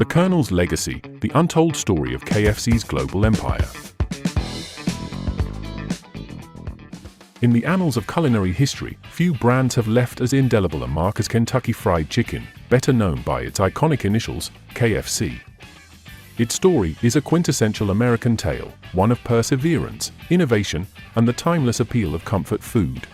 The Colonel's Legacy, the untold story of KFC's global empire. In the annals of culinary history, few brands have left as indelible a mark as Kentucky Fried Chicken, better known by its iconic initials, KFC. Its story is a quintessential American tale, one of perseverance, innovation, and the timeless appeal of comfort food.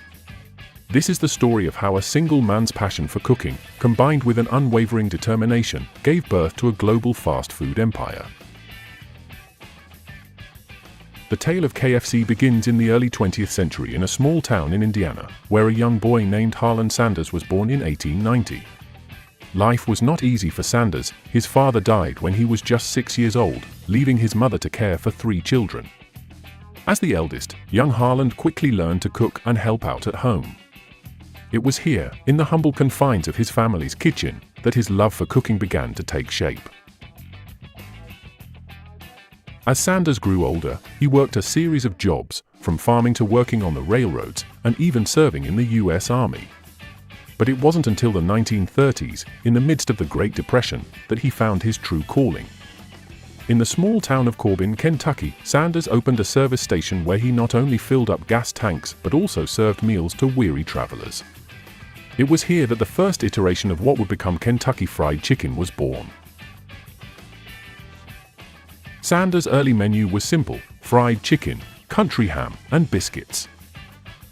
This is the story of how a single man's passion for cooking, combined with an unwavering determination, gave birth to a global fast food empire. The tale of KFC begins in the early 20th century in a small town in Indiana, where a young boy named Harland Sanders was born in 1890. Life was not easy for Sanders. His father died when he was just 6 years old, leaving his mother to care for 3 children. As the eldest, young Harland quickly learned to cook and help out at home. It was here, in the humble confines of his family's kitchen, that his love for cooking began to take shape. As Sanders grew older, he worked a series of jobs, from farming to working on the railroads, and even serving in the U.S. Army. But it wasn't until the 1930s, in the midst of the Great Depression, that he found his true calling. In the small town of Corbin, Kentucky, Sanders opened a service station where he not only filled up gas tanks but also served meals to weary travelers. It was here that the first iteration of what would become Kentucky Fried Chicken was born. Sanders' early menu was simple: fried chicken, country ham, and biscuits.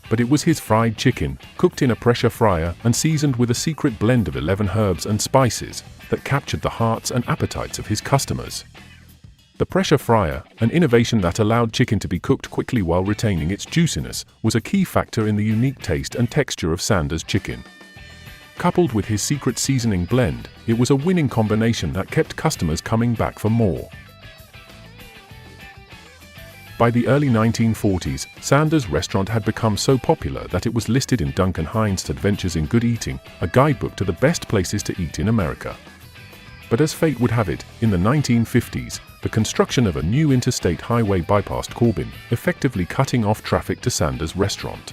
But it was his fried chicken, cooked in a pressure fryer and seasoned with a secret blend of 11 herbs and spices, that captured the hearts and appetites of his customers. The pressure fryer, an innovation that allowed chicken to be cooked quickly while retaining its juiciness, was a key factor in the unique taste and texture of Sanders' chicken. Coupled with his secret seasoning blend, it was a winning combination that kept customers coming back for more. By the early 1940s, Sanders' restaurant had become so popular that it was listed in Duncan Hines' Adventures in Good Eating, a guidebook to the best places to eat in America. But as fate would have it, in the 1950s, the construction of a new interstate highway bypassed Corbin, effectively cutting off traffic to Sanders' restaurant.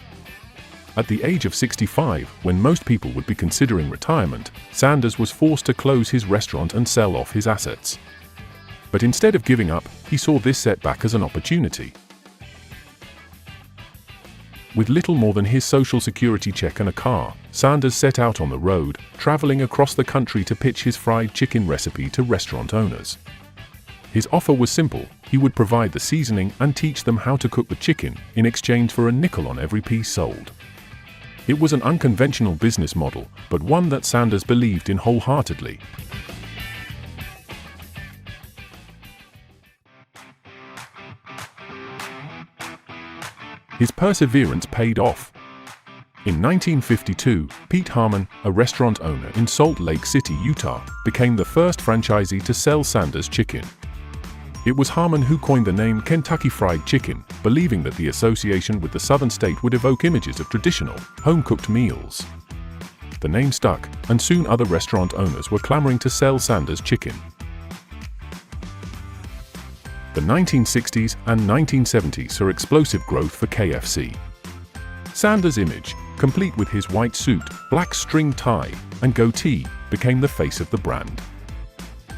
At the age of 65, when most people would be considering retirement, Sanders was forced to close his restaurant and sell off his assets. But instead of giving up, he saw this setback as an opportunity. With little more than his social security check and a car, Sanders set out on the road, traveling across the country to pitch his fried chicken recipe to restaurant owners. His offer was simple: he would provide the seasoning and teach them how to cook the chicken, in exchange for a nickel on every piece sold. It was an unconventional business model, but one that Sanders believed in wholeheartedly. His perseverance paid off. In 1952, Pete Harmon, a restaurant owner in Salt Lake City, Utah, became the first franchisee to sell Sanders' chicken. It was Harmon who coined the name Kentucky Fried Chicken, believing that the association with the southern state would evoke images of traditional, home-cooked meals. The name stuck, and soon other restaurant owners were clamoring to sell Sanders' chicken. The 1960s and 1970s saw explosive growth for KFC. Sanders' image, complete with his white suit, black string tie, and goatee, became the face of the brand.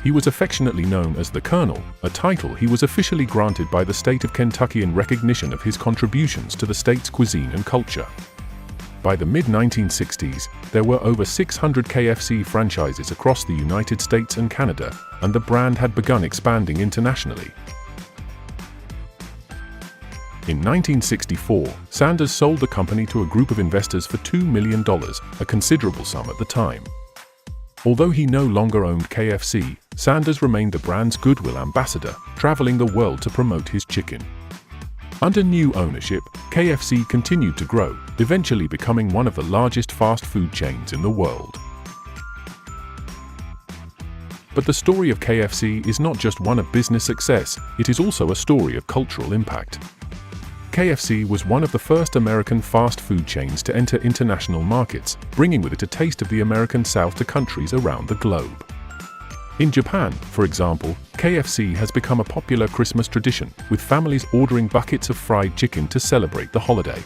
He was affectionately known as the Colonel, a title he was officially granted by the state of Kentucky in recognition of his contributions to the state's cuisine and culture. By the mid-1960s, there were over 600 KFC franchises across the United States and Canada, and the brand had begun expanding internationally. In 1964, Sanders sold the company to a group of investors for $2 million, a considerable sum at the time. Although he no longer owned KFC, Sanders remained the brand's goodwill ambassador, traveling the world to promote his chicken. Under new ownership, KFC continued to grow, eventually becoming one of the largest fast food chains in the world. But the story of KFC is not just one of business success, it is also a story of cultural impact. KFC was one of the first American fast food chains to enter international markets, bringing with it a taste of the American South to countries around the globe. In Japan, for example, KFC has become a popular Christmas tradition, with families ordering buckets of fried chicken to celebrate the holiday.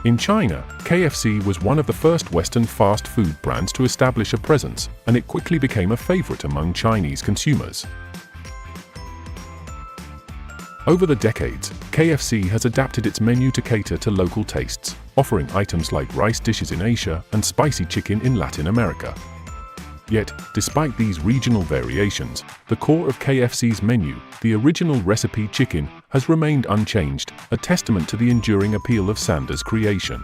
In China, KFC was one of the first Western fast food brands to establish a presence, and it quickly became a favorite among Chinese consumers. Over the decades, KFC has adapted its menu to cater to local tastes, offering items like rice dishes in Asia and spicy chicken in Latin America. Yet, despite these regional variations, the core of KFC's menu, the original recipe chicken, has remained unchanged, a testament to the enduring appeal of Sanders' creation.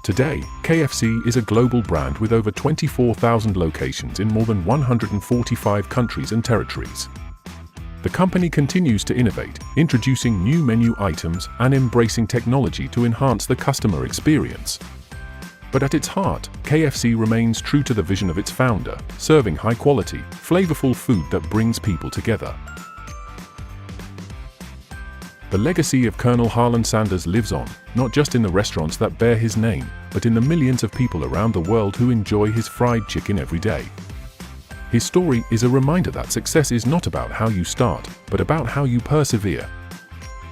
Today, KFC is a global brand with over 24,000 locations in more than 145 countries and territories. The company continues to innovate, introducing new menu items and embracing technology to enhance the customer experience. But at its heart, KFC remains true to the vision of its founder, serving high-quality, flavorful food that brings people together. The legacy of Colonel Harland Sanders lives on, not just in the restaurants that bear his name, but in the millions of people around the world who enjoy his fried chicken every day. His story is a reminder that success is not about how you start, but about how you persevere.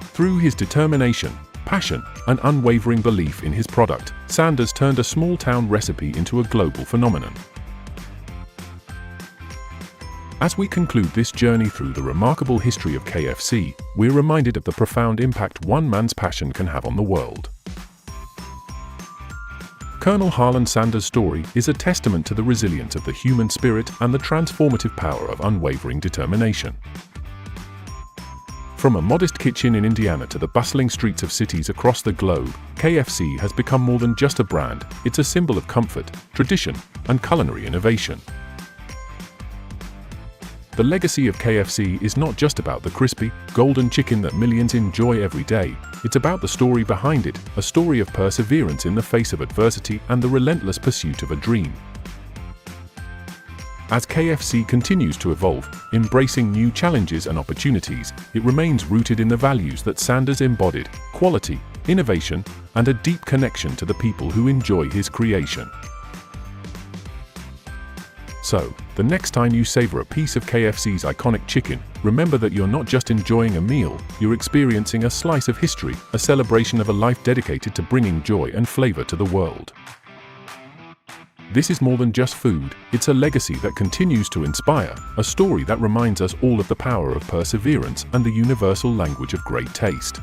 Through his determination, passion, and unwavering belief in his product, Sanders turned a small-town recipe into a global phenomenon. As we conclude this journey through the remarkable history of KFC, we're reminded of the profound impact one man's passion can have on the world. Colonel Harland Sanders' story is a testament to the resilience of the human spirit and the transformative power of unwavering determination. From a modest kitchen in Indiana to the bustling streets of cities across the globe, KFC has become more than just a brand, it's a symbol of comfort, tradition, and culinary innovation. The legacy of KFC is not just about the crispy, golden chicken that millions enjoy every day, it's about the story behind it, a story of perseverance in the face of adversity and the relentless pursuit of a dream. As KFC continues to evolve, embracing new challenges and opportunities, it remains rooted in the values that Sanders embodied: quality, innovation, and a deep connection to the people who enjoy his creation. So, the next time you savor a piece of KFC's iconic chicken, remember that you're not just enjoying a meal, you're experiencing a slice of history, a celebration of a life dedicated to bringing joy and flavor to the world. This is more than just food, it's a legacy that continues to inspire, a story that reminds us all of the power of perseverance and the universal language of great taste.